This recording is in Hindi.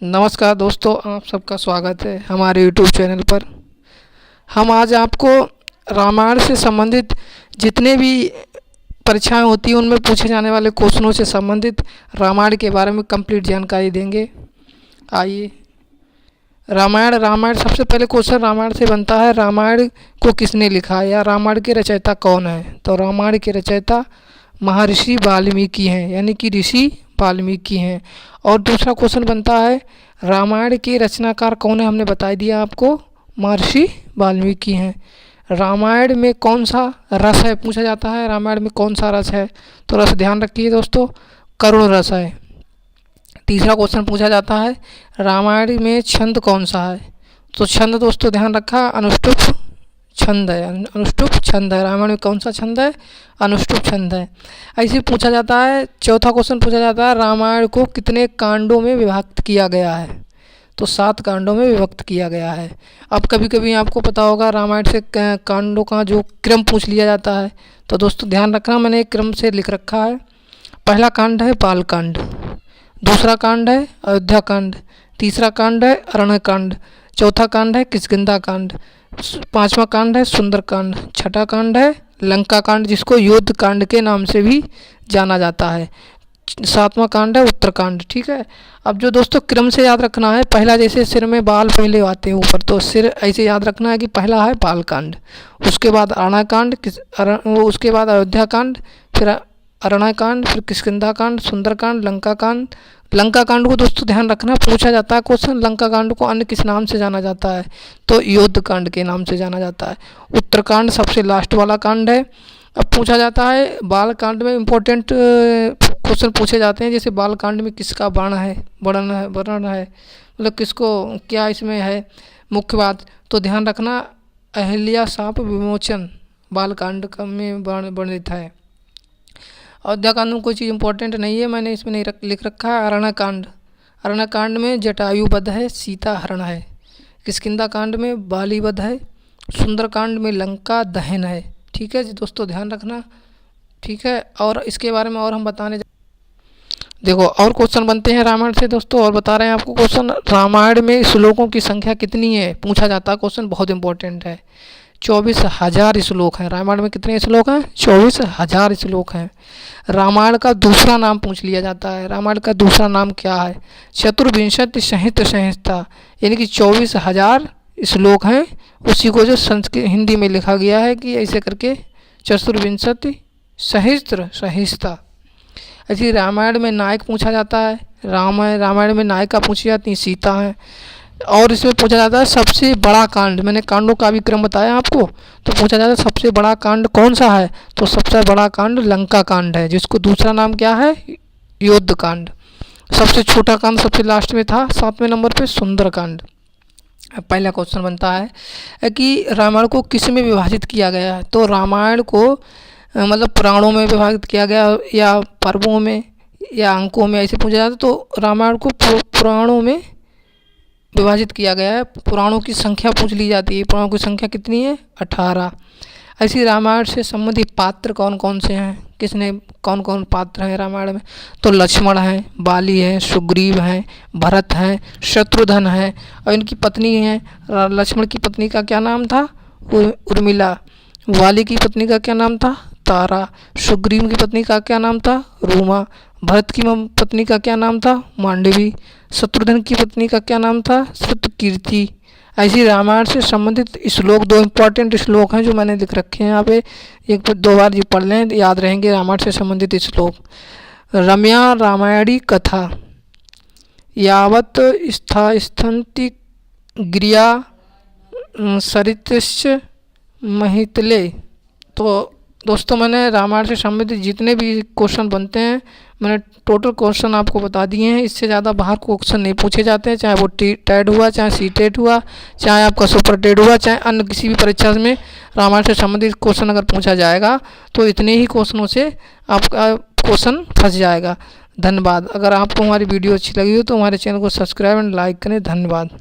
नमस्कार दोस्तों, आप सबका स्वागत है हमारे YouTube चैनल पर। हम आज आपको रामायण से संबंधित जितने भी परीक्षाएं होती हैं उनमें पूछे जाने वाले क्वेश्चनों से संबंधित रामायण के बारे में कंप्लीट जानकारी देंगे। आइए, रामायण सबसे पहले क्वेश्चन रामायण से बनता है, रामायण को किसने लिखा है या रामायण के रचयिता कौन है? तो रामायण के रचयिता महर्षि वाल्मीकि हैं, यानी कि ऋषि वाल्मीकि हैं। और दूसरा क्वेश्चन बनता है, रामायण के रचनाकार कौन है? हमने बता दिया आपको, महर्षि वाल्मीकि हैं। रामायण में कौन सा रस है पूछा जाता है, रामायण में कौन सा रस है? तो रस ध्यान रखिए दोस्तों, करुण रस है। तीसरा क्वेश्चन पूछा जाता है, रामायण में छंद कौन सा है? तो छंद दोस्तों ध्यान रखा, अनुष्टुप छंद है। अनुष्टुप छंद है। रामायण में कौन सा छंद है? अनुष्टुप छंद है। ऐसे पूछा जाता है। चौथा क्वेश्चन पूछा जाता है, रामायण को कितने कांडों में विभक्त किया गया है? तो 7 कांडों में विभक्त किया गया है। अब कभी कभी आपको पता होगा रामायण से कांडों का जो क्रम पूछ लिया जाता है, तो दोस्तों ध्यान रखना, मैंने एक क्रम से लिख रखा है। पहला कांड है बाल कांड, दूसरा कांड है अयोध्या कांड, तीसरा कांड है अरण्य कांड, चौथा कांड है किष्किंधा कांड, पांचवा कांड है सुंदर कांड, छठा कांड है लंका कांड जिसको युद्ध कांड के नाम से भी जाना जाता है, सातवां कांड है उत्तरकांड। ठीक है। अब जो दोस्तों क्रम से याद रखना है, पहला जैसे सिर में बाल पहले आते हैं ऊपर, तो सिर ऐसे याद रखना है कि पहला है बाल कांड, उसके बाद अरण्य कांड, उसके बाद अयोध्या कांड, फिर अरण्य कांड, फिर किष्किंधा कांड, सुंदर कांड, लंका कांड। लंका कांड को दोस्तों ध्यान रखना, पूछा जाता है क्वेश्चन, लंका कांड को अन्य किस नाम से जाना जाता है? तो युद्ध कांड के नाम से जाना जाता है। उत्तरकांड सबसे लास्ट वाला कांड है। अब पूछा जाता है बाल कांड में इम्पोर्टेंट क्वेश्चन पूछे जाते हैं, जैसे बाल कांड में किसका वर्णन है, मतलब किसको क्या इसमें है मुख्य बात, तो ध्यान रखना अहिल्या शाप विमोचन बाल कांड में वर्णित है। अयोध्या कांड में कोई चीज़ इंपॉर्टेंट नहीं है, मैंने इसमें नहीं लिख रखा है। अरण्य कांड में जटायु वध है, सीता हरण है। किष्किंधा कांड में बाली वध है। सुंदर कांड में लंका दहन है। ठीक है जी दोस्तों, ध्यान रखना। ठीक है। और इसके बारे में और हम बताने देखो और क्वेश्चन बनते हैं रामायण से दोस्तों, और बता रहे हैं आपको क्वेश्चन, रामायण में श्लोकों की संख्या कितनी है पूछा जाता है क्वेश्चन, बहुत इंपॉर्टेंट है। 24,000 श्लोक हैं। रामायण में कितने श्लोक हैं? 24,000 श्लोक हैं। रामायण का दूसरा नाम पूछ लिया जाता है, रामायण का दूसरा नाम क्या है? चतुर्विंशति संहिता, यानी कि 24,000 श्लोक हैं। उसी को जो संस्कृत हिंदी में लिखा गया है कि ऐसे करके चतुर्विंशति संहिता। ऐसी रामायण में नायक पूछा जाता है, रामायण में नायिका पूछी जाती है, सीता है। और इसमें पूछा जाता है सबसे बड़ा कांड, मैंने कांडों का भी क्रम बताया आपको, तो पूछा जाता है सबसे बड़ा कांड कौन सा है? तो सबसे बड़ा कांड लंका कांड है, जिसको दूसरा नाम क्या है? युद्ध कांड। सबसे छोटा कांड सबसे लास्ट में था, 7वें नंबर पे सुंदर कांड। पहला क्वेश्चन बनता है कि रामायण को किस में विभाजित किया गया है? तो रामायण को मतलब पुराणों में विभाजित किया गया या पर्वों में या अंकों में, ऐसे पूछा जाता है। तो रामायण को पुराणों में विभाजित किया गया है। पुराणों की संख्या पूछ ली जाती है, पुराणों की संख्या कितनी है? 18। ऐसी रामायण से संबंधित पात्र कौन कौन से हैं, किसने कौन कौन पात्र हैं रामायण में? तो लक्ष्मण हैं, बाली हैं, सुग्रीव हैं, भरत हैं, शत्रुघ्न हैं, और इनकी पत्नी हैं। लक्ष्मण की पत्नी का क्या नाम था? उर्मिला। बाली की पत्नी का क्या नाम था? तारा। सुग्रीव की पत्नी का क्या नाम था? रूमा। भरत की पत्नी का क्या नाम था? मांडवी। शत्रुघ्न की पत्नी का क्या नाम था? श्रुतकीर्ति। ऐसी रामायण से संबंधित श्लोक, 2 इंपॉर्टेंट श्लोक हैं जो मैंने लिख रखे हैं यहाँ पे, 1-2 बार जी पढ़ लें, याद रहेंगे रामायण से संबंधित श्लोक। रम्या रामायणी कथा यावत स्थास्थन्ति गिरिया सरितश्च महितले। तो दोस्तों मैंने रामायण से संबंधित जितने भी क्वेश्चन बनते हैं, मैंने टोटल क्वेश्चन आपको बता दिए हैं। इससे ज़्यादा बाहर क्वेश्चन नहीं पूछे जाते हैं, चाहे वो टेट हुआ, चाहे सीटेट हुआ, चाहे आपका सुपर टेट हुआ, चाहे अन्य किसी भी परीक्षा में रामायण से संबंधित क्वेश्चन अगर पूछा जाएगा तो इतने ही क्वेश्चनों से आपका क्वेश्चन फंस जाएगा। धन्यवाद। अगर आपको हमारी वीडियो अच्छी लगी हो तो हमारे चैनल को सब्सक्राइब एंड लाइक करें। धन्यवाद।